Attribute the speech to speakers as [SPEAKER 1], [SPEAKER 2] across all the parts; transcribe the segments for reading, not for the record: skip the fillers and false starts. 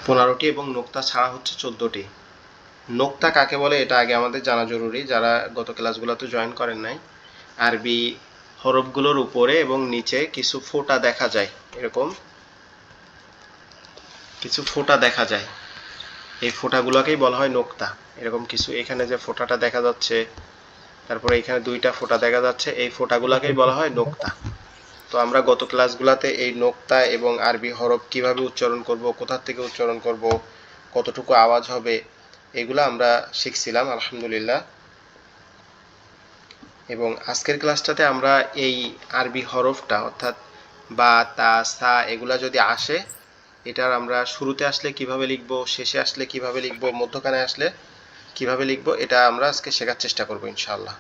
[SPEAKER 1] 15টি এবং নোক্তা ছাড়া হচ্ছে 14টি। নোক্তা কাকে বলে এটা আগে আমাদের জানা জরুরি, যারা গত ক্লাসগুলোতে জয়েন করেন নাই। আরবি হরফগুলোর উপরে এবং নিচে কিছু ফোঁটা দেখা যায়, এরকম কিছু ফোঁটা দেখা যায়, এই ফোঁটাগুলোকেই বলা হয় নোক্তা। এরকম কিছু এখানে যে ফোঁটাটা দেখা যাচ্ছে, তারপরে এখানে দুইটা ফোঁটা দেখা যাচ্ছে, এই ফোঁটাগুলোকেই বলা হয় নোক্তা। তো আমরা গত ক্লাসগুলোতে এই নোক্তা এবং আরবি হরফ কিভাবে উচ্চারণ করব, কোথা থেকে উচ্চারণ করব, কতটুকু আওয়াজ হবে, এগুলো আমরা শিখছিলাম আলহামদুলিল্লাহ। এবং আজকের ক্লাসটাতে আমরা এই আরবি হরফটা অর্থাৎ বা, তা, সা এগুলা যদি আসে, এটার আমরা শুরুতে আসলে কিভাবে লিখব, শেষে আসলে কিভাবে লিখব, মধ্যখানে আসলে কিভাবে লিখব, এটা আমরা আজকে শেখার চেষ্টা করব ইনশাআল্লাহ।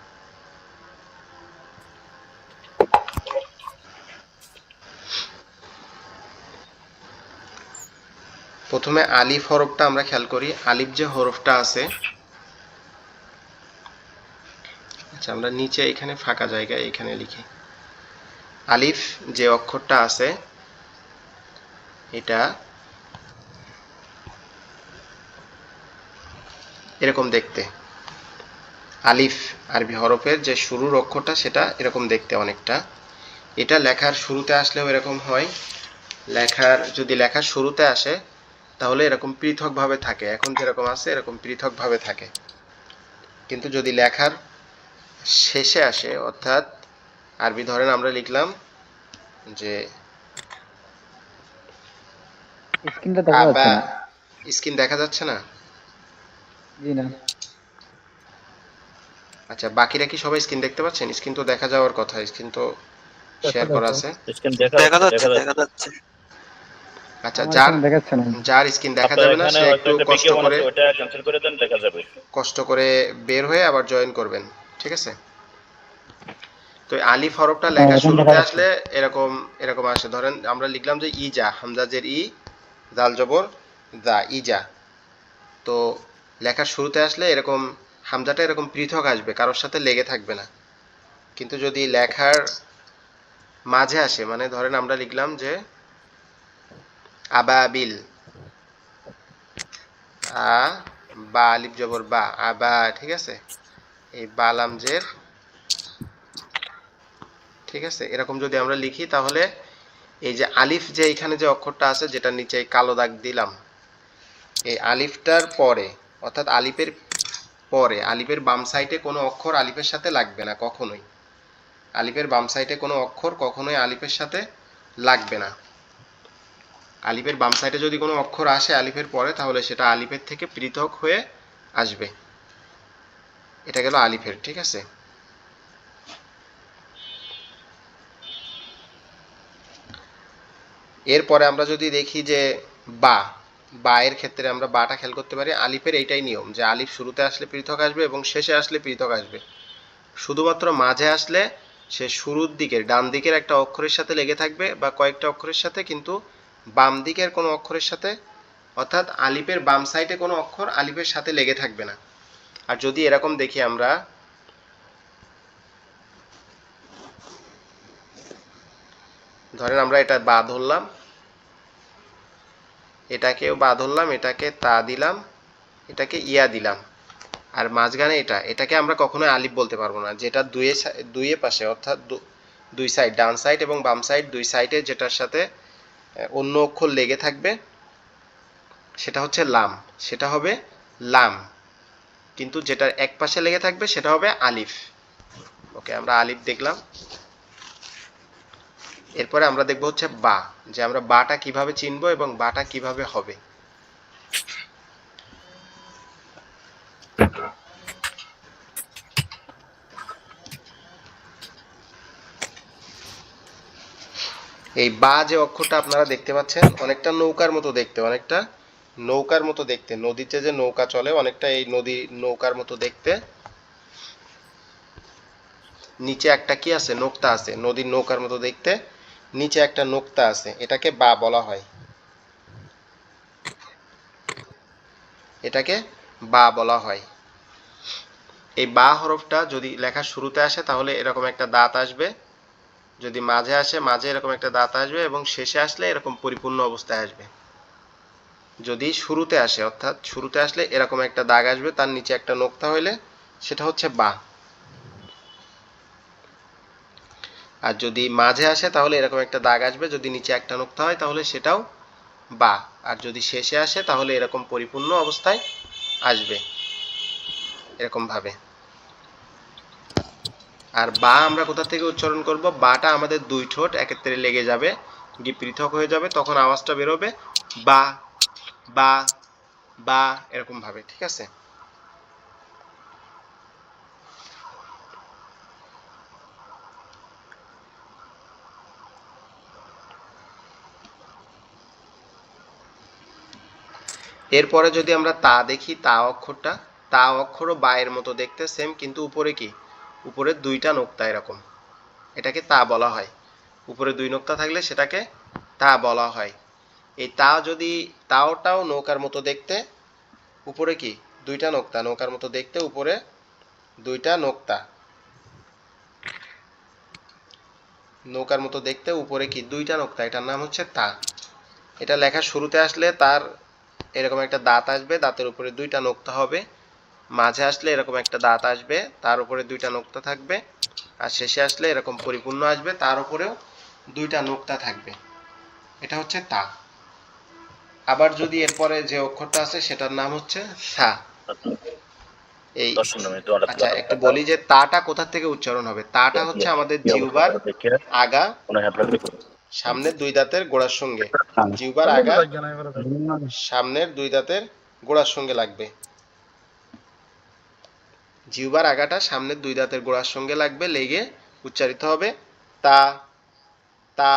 [SPEAKER 1] প্রথমে আলিফ হরফটা আমরা খেয়াল করি। আলিফ যে হরফটা আছে, আচ্ছা আমরা নিচে এখানে ফাঁকা জায়গা এখানে লিখি। আলিফ যে অক্ষরটা আছে এটা এরকম দেখতে। আলিফ আরবি হরফের যে শুরুর অক্ষরটা সেটা এরকম দেখতে অনেকটা। এটা লেখার শুরুতে আসলেও এরকম হয়, যদি লেখার শুরুতে আসে তাহলে এরকম পৃথকভাবে থাকে, এখন যেরকম আছে এরকম পৃথকভাবে থাকে। কিন্তু যদি লেখার শেষে আসে, অর্থাৎ আরবি ধরেন আমরা লিখলাম যে
[SPEAKER 2] স্ক্রিনটা দেখা যাচ্ছে
[SPEAKER 1] আবা,
[SPEAKER 2] না।
[SPEAKER 1] স্ক্রিন দেখা যাচ্ছে না?
[SPEAKER 2] জি না।
[SPEAKER 1] আচ্ছা বাকিরা কি সবাই স্ক্রিন দেখতে পাচ্ছেন? স্ক্রিন তো দেখা যাওয়ার কথা, স্ক্রিন তো শেয়ার করা আছে।
[SPEAKER 3] দেখা যাচ্ছে।
[SPEAKER 1] আচ্ছা
[SPEAKER 2] আমার
[SPEAKER 1] যার
[SPEAKER 2] এখানে দেখাচ্ছে না।
[SPEAKER 1] যার স্ক্রিন দেখা যাবে না সে একটু কষ্ট করে বের হয়ে আবার জয়েন করবেন, ঠিক আছে? তো আলিফ হরফটা
[SPEAKER 2] হ্যাঁ,
[SPEAKER 1] লেখার
[SPEAKER 2] এখন দেখা
[SPEAKER 1] শুরুতে
[SPEAKER 2] যাচ্ছে।
[SPEAKER 1] আসলে এরকম এরকম আসে। ধরেন আমরা লিখলাম যে ইজা, হামজাজের ই, জাল জবর দা, ইজা। তো লেখার শুরুতে আসলে এরকম হামজাটা এরকম পৃথক আসবে, কারোর সাথে লেগে থাকবে না। কিন্তু যদি লেখার মাঝে আসে, মানে ধরেন আমরা লিখলাম যে আবাবিল, আ বা আলিফ জবর বা, আবা, ঠিক আছে? এই বা লামজের, ঠিক আছে? এরকম যদি আমরা লিখি তাহলে এই যে আলিফ যে এখানে যে অক্ষরটা আছে যেটা নিচে কালো দাগ দিলাম, এই আলিফটার পরে অর্থাৎ আলিফের পরে আলিফের বাম সাইডে কোনো অক্ষর আলিফের সাথে লাগবে না কখনোই। আলিফের বাম সাইডে কোনো অক্ষর কখনোই আলিফের সাথে লাগবে না। আলিফের বাম সাইডে যদি কোনো অক্ষর আসে আলিফের পরে, তাহলে সেটা আলিফের থেকে পৃথক হয়ে আসবে। এটা গেল আলিফের, ঠিক আছে? এরপরে আমরা যদি দেখি যে বা, বা এর ক্ষেত্রে আমরা বাটা খেয়াল করতে পারি। আলিফের এইটাই নিয়ম যে আলিফ শুরুতে আসলে পৃথক আসবে এবং শেষে আসলে পৃথক আসবে। শুধুমাত্র মাঝে আসলে সে শুরুর দিকের ডান দিকের একটা অক্ষরের সাথে লেগে থাকবে বা কয়েকটা অক্ষরের সাথে, কিন্তু বাম দিকের কোনো অক্ষরের সাথে, অর্থাৎ আলিফের বাম সাইডে কোনো অক্ষর আলিফের সাথে লেগে থাকবে না। আর যদি এরকম দেখি আমরা, ধরেন আমরা এটা বা ধরলাম, এটাকেও বা ধরলাম, এটাকে তা দিলাম, এটাকে ইয়া দিলাম, আর মাঝখানে এটাকে আমরা কখনোই আলিফ বলতে পারবো না। যেটা দুয়ে পাশে অর্থাৎ দুই সাইড, ডান সাইড এবং বাম সাইড দুই সাইডে যেটার সাথে অন্য অক্ষর লেগে থাকবে সেটা হচ্ছে লাম, সেটা হবে লাম। কিন্তু যেটার এক পাশে লেগে থাকবে সেটা হবে আলিফ। ওকে, আমরা আলিফ দেখলাম। এরপরে আমরা দেখব হচ্ছে বা, যে আমরা বাটা কিভাবে চিনবো এবং বাটা কিভাবে হবে। এই বা যে অক্ষরটা আপনারা দেখতে পাচ্ছেন অনেকটা নৌকার মতো দেখতে, অনেকটা নৌকার মতো দেখতে, নদীতে যে নৌকা চলে অনেকটা এই নদী নৌকার মতো দেখতে। নিচে একটা কি আছে, নোক্তা আছে, নদীর নৌকার মতো দেখতে নিচে একটা নোক্তা আছে, এটাকে বা বলা হয়, এটাকে বা বলা হয়। এই বা হরফটা যদি লেখার শুরুতে আসে তাহলে এরকম একটা দাঁত আসবে, যদি মাঝে আসে মাঝে এরকম একটা দাঁত আসবে এবং শেষে আসলে এরকম পরিপূর্ণ অবস্থায় আসবে। যদি শুরুতে আসে, অর্থাৎ শুরুতে আসলে এরকম একটা দাগ আসবে, তার নিচে একটা নোক্তা হইলে সেটা হচ্ছে বা। আর যদি মাঝে আসে তাহলে এরকম একটা দাগ আসবে, যদি নিচে একটা নোক্তা হয় তাহলে সেটাও বা। আর যদি শেষে আসে তাহলে এরকম পরিপূর্ণ অবস্থায় আসবে, এরকম ভাবে। আর বা আমরা কোথা থেকে উচ্চারণ করব? বাটা আমাদের দুই ঠোঁট একত্রে লেগে যাবে, পৃথক হয়ে যাবে, তখন আওয়াজটা বেরোবে বা বা বা, এরকম ভাবে। ঠিক আছে? এরপরে যদি আমরা তা দেখি, তা অক্ষরটা, তা অক্ষরও বা এর মতো দেখতে সেম, কিন্তু উপরে কি? উপরে দুইটা নোক্তা এরকম, এটাকে তা বলা হয়। উপরে দুই নোক্তা থাকলে সেটাকে তা বলা হয়। এই তা যদি, তাওটাও নৌকার মতো দেখতে, উপরে কি? দুইটা নোক্তা, নৌকার মতো দেখতে, উপরে দুইটা নোক্তা, নৌকার মতো দেখতে, উপরে কি? দুইটা নোক্তা, এটার নাম হচ্ছে তা। এটা লেখার শুরুতে আসলে তার এরকম একটা দাঁত আসবে, দাঁতের উপরে দুইটা নোক্তা হবে। মাঝে আসলে এরকম একটা দাঁত আসবে, তার উপরে দুইটা নোক্তা থাকবে। আর শেষে আসলে এরকম পরিপূর্ণ আসবে, তার উপরেও দুইটা নোক্তা থাকবে। এটা হচ্ছে তা। আবার যদি এরপরে যে অক্ষরটা আছে সেটার নাম হচ্ছে সা। এই, আচ্ছা একটু বলি যে তাটা কোথা থেকে উচ্চারণ হবে। তাটা হচ্ছে আমাদের জিহ্বার আগা, সামনের দুই দাঁতের গোড়ার সঙ্গে। জিহ্বার আগা সামনের দুই দাঁতের গোড়ার সঙ্গে লাগবে। জিহ্বার আগাটা সামনের দুই দাঁতের গোড়ার সঙ্গে লাগবে, লেগে উচ্চারিত হবে তা তা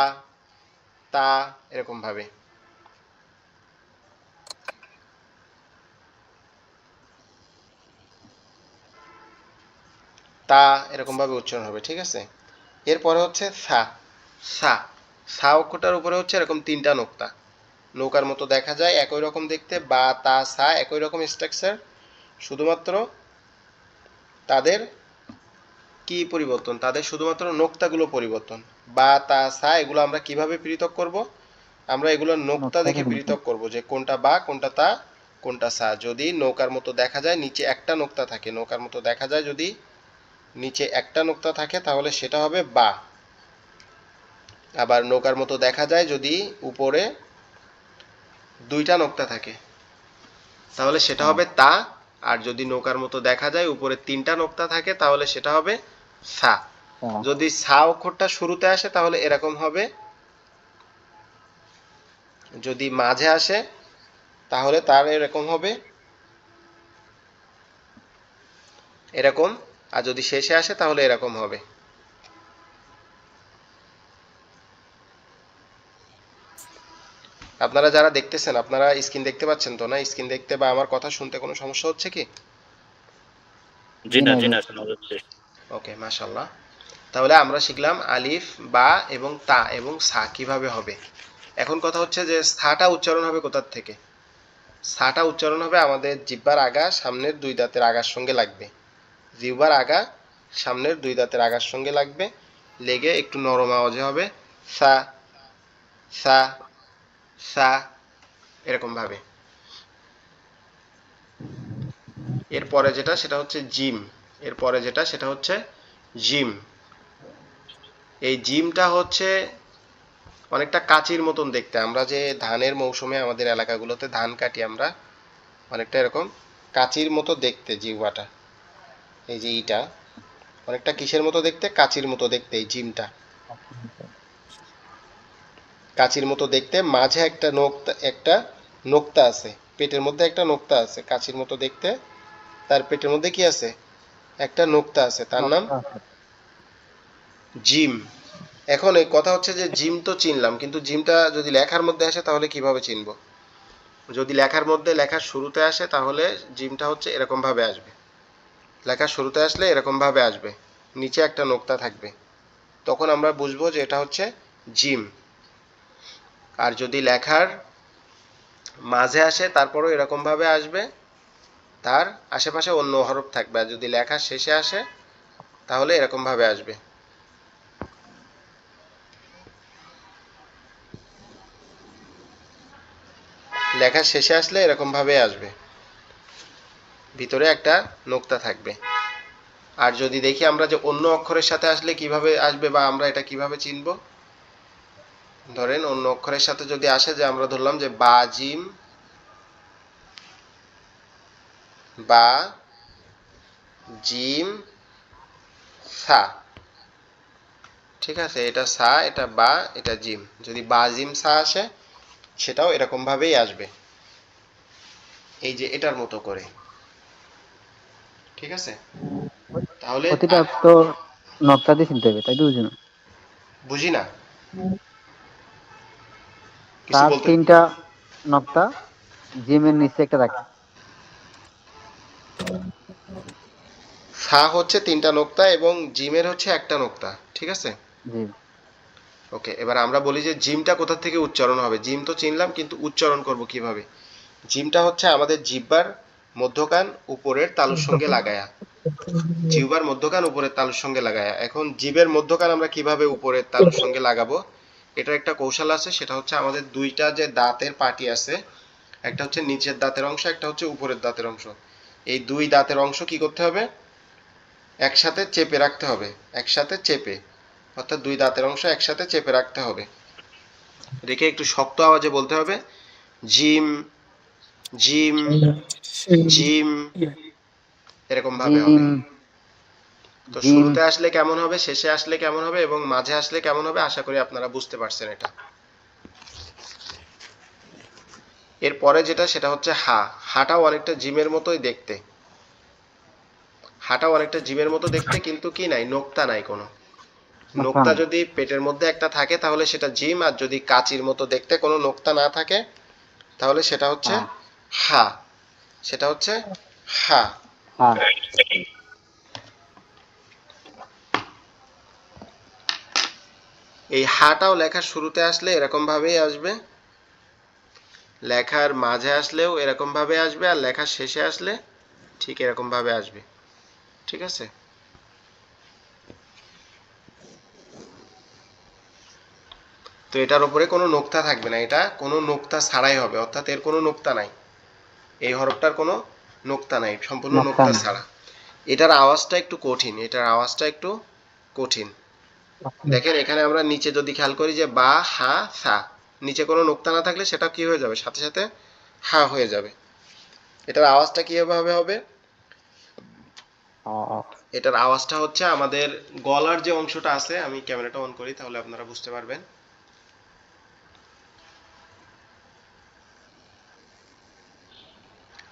[SPEAKER 1] তা, এরকম ভাবে। তা এরকম ভাবে উচ্চারণ হবে। ঠিক আছে? এরপরে হচ্ছে সা। সা, সা অক্ষরটার উপরে হচ্ছে এরকম তিনটা নোক্তা, নৌকার মতো দেখা যায়, একই রকম দেখতে। বা তা সা একই রকম স্ট্রাকচার, শুধুমাত্র তাদের কি পরিবর্তন? তাদের শুধুমাত্র নোক্তাগুলো পরিবর্তন। বা তা সা এগুলো আমরা কিভাবে পৃথক করব? আমরা এগুলো নোক্তা দেখে পৃথক করব, যে কোনটা বা, কোনটা তা, কোনটা সা। যদি নৌকার মতো দেখা যায়, নিচে একটা নোক্তা থাকে, নৌকার মতো দেখা যায় যদি নিচে একটা নোক্তা থাকে তাহলে সেটা হবে বা। আবার নৌকার মতো দেখা যায় যদি উপরে দুইটা নোক্তা থাকে তাহলে সেটা হবে তা। আর যদি নৌকার মতো দেখা যায় উপরে তিনটা নোক্তা থাকে তাহলে সেটা হবে সা। যদি সা অক্ষরটা শুরুতে আসে তাহলে এরকম হবে, যদি মাঝে আসে তাহলে তার এরকম হবে, এরকম। আর যদি শেষে আসে তাহলে এরকম হবে। আপনারা যারা দেখতেছেন, আপনারা স্ক্রিন দেখতে পাচ্ছেন তো? না, স্ক্রিন দেখতে বা আমার কথা শুনতে কোনো সমস্যা হচ্ছে কি? ওকে, মাশাআল্লাহ। তাহলে আমরা শিখলাম আলিফ, বা এবং তা এবং সা কিভাবে হবে। এখন কথা হচ্ছে যে সাটা উচ্চারণ হবে কোথার থেকে? সাটা উচ্চারণ হবে আমাদের জিহ্বার আগা সামনের দুই দাঁতের আগার সঙ্গে লাগবে। জিহ্বার আগা সামনের দুই দাঁতের আগার সঙ্গে লাগবে, লেগে একটু নরম আওয়াজে হবে সা সা সা, এরকম ভাবে। এরপরে যেটা সেটা হচ্ছে জিম। এরপরে যেটা সেটা হচ্ছে জিম। এই জিমটা হচ্ছে অনেকটা কাচির মতন দেখতে। আমরা যে ধানের মৌসুমে আমাদের এলাকাগুলোতে ধান কাটি আমরা, অনেকটা এরকম কাচির মতো দেখতে জিহ্বাটা। এই যে ইটা অনেকটা কিসের মতো দেখতে? কাচির মতো দেখতে এই জিমটা। কাচির মতো দেখতে, মাঝে একটা নোক্তা, একটা নোক্তা আছে, পেটের মধ্যে একটা নোক্তা আছে, কাচির মতো দেখতে। তার পেটের মধ্যে কি আছে? একটা নোক্তা আছে, তার নাম জিম। এখন এই কথা হচ্ছে যে জিম তো চিনলাম, কিন্তু জিমটা যদি লেখার মধ্যে আসে তাহলে কিভাবে চিনবো? যদি লেখার মধ্যে, লেখার শুরুতে আসে তাহলে জিমটা হচ্ছে এরকম ভাবে আসবে। লেখার শুরুতে আসলে এরকম ভাবে আসবে, নিচে একটা নোক্তা থাকবে, তখন আমরা বুঝবো যে এটা হচ্ছে জিম। আর যদি লেখার মাঝে আসে তারপরও এরকম ভাবে আসবে, তার আশেপাশে অন্য হরফ থাকবে। আর যদি লেখার শেষে আসে তাহলে এরকম ভাবে আসবে। লেখার শেষে আসলে এরকম ভাবে আসবে, ভিতরে একটা নোক্তা থাকবে। আর যদি দেখি আমরা যে অন্য অক্ষরের সাথে আসলে কিভাবে আসবে বা আমরা এটা কিভাবে চিনব, ধরেন অন্য অক্ষরের সাথে যদি আসে, যে আমরা ধরলাম যে বা জিম, বা জিম সা, ঠিক আছে, এটা সা, এটা বা, এটা জিম, যদি বা জিম সা আসে সেটাও এরকম ভাবেই আসবে, এই যে এটার মতো করে, ঠিক আছে। তাহলে
[SPEAKER 2] প্রতিটা তো নকশা দিয়ে চিনতে হবে, তাই তো? বুঝি না।
[SPEAKER 1] বুঝি না, কিছু
[SPEAKER 2] তার
[SPEAKER 1] বলতে।
[SPEAKER 2] তিনটা নকশা, জিমের নিচে একটা থাকে।
[SPEAKER 1] সা হচ্ছে তিনটা নোক্তা এবং জিমের হচ্ছে একটা নোক্তা, ঠিক আছে।
[SPEAKER 2] জি।
[SPEAKER 1] ওকে, এবার আমরা বলি যে জিমটা কোথা থেকে উচ্চারণ হবে। জিম তো চিনলাম, কিন্তু উচ্চারণ করব কিভাবে। জিমটা হচ্ছে আমাদের জিহ্বার মধ্যকান উপরের তালুর সঙ্গে লাগায়া, জিহ্বার মধ্যকান উপরের তালুর সঙ্গে লাগায়া। এখন জিভের মধ্যকান আমরা কিভাবে উপরের তালুর সঙ্গে লাগাবো, এটার একটা কৌশল আছে। সেটা হচ্ছে আমাদের দুইটা যে দাঁতের পাটি আছে, একটা হচ্ছে নিচের দাঁতের অংশ, একটা হচ্ছে উপরের দাঁতের অংশ। এই দুই দাঁতের অংশ কি করতে হবে, একসাথে চেপে রাখতে হবে, একসাথে চেপে, অর্থাৎ দুই দাঁতের অংশ একসাথে চেপে রাখতে হবে, রেখে একটু শক্ত আওয়াজে বলতে হবে, জিম জিম জিম, এরকম ভাবে হবে।
[SPEAKER 2] জিম,
[SPEAKER 1] তো
[SPEAKER 2] জিম।
[SPEAKER 1] শুরুতে আসলে কেমন হবে, শেষে আসলে কেমন হবে এবং মাঝে আসলে কেমন হবে, আশা করি আপনারা বুঝতে পারছেন এটা। এরপরে যেটা, সেটা হচ্ছে হা। হাটাও অনেকটা জিমের মতোই দেখতে, হাটাও অনেকটা জিমের মতো দেখতে, কিন্তু কি নাই, নোক্তা নাই কোনো।
[SPEAKER 2] নকশা
[SPEAKER 1] নোক্তা
[SPEAKER 2] নাই।
[SPEAKER 1] যদি পেটের মধ্যে একটা থাকে তাহলে সেটা জিম, আর যদি কাচির মতো দেখতে কোনো নোক্তা না থাকে তাহলে সেটা হচ্ছে
[SPEAKER 2] হ্যাঁ।
[SPEAKER 1] হা, সেটা হচ্ছে হা।
[SPEAKER 2] হ্যাঁ।
[SPEAKER 1] এই হাটাও লেখার শুরুতে আসলে এরকম ভাবেই আসবে, লেখার মাঝে আসলেও এরকম ভাবে আসবে, আর লেখার শেষে আসলে ঠিক এরকম ভাবে আসবে, ঠিক আছে। তো এটার উপরে কোনো নোক্তা থাকবে না, এটা কোনো নোক্তা ছাড়াই হবে, অর্থাৎ এর কোনো নোক্তা নাই, এই হরফটার কোনো নোক্তা নাই, সম্পূর্ণ
[SPEAKER 2] নকশা
[SPEAKER 1] নোক্তা
[SPEAKER 2] নাই।
[SPEAKER 1] ছাড়া। এটার আওয়াজটা একটু কঠিন, এটার আওয়াজটা একটু কঠিন। দেখেন এখানে আমরা নিচে যদি খেয়াল করি যে বা হা সা, নিচে কোনো নোক্তা না থাকলে সেটা কি হয়ে যাবে, সাথে সাথে হা হয়ে যাবে। এটার আওয়াজটা কিভাবে হবে,
[SPEAKER 2] ও,
[SPEAKER 1] এটার আওয়াজটা হচ্ছে আমাদের গলার যে অংশটা আছে, আমি ক্যামেরাটা অন করি তাহলে আপনারা বুঝতে পারবেন।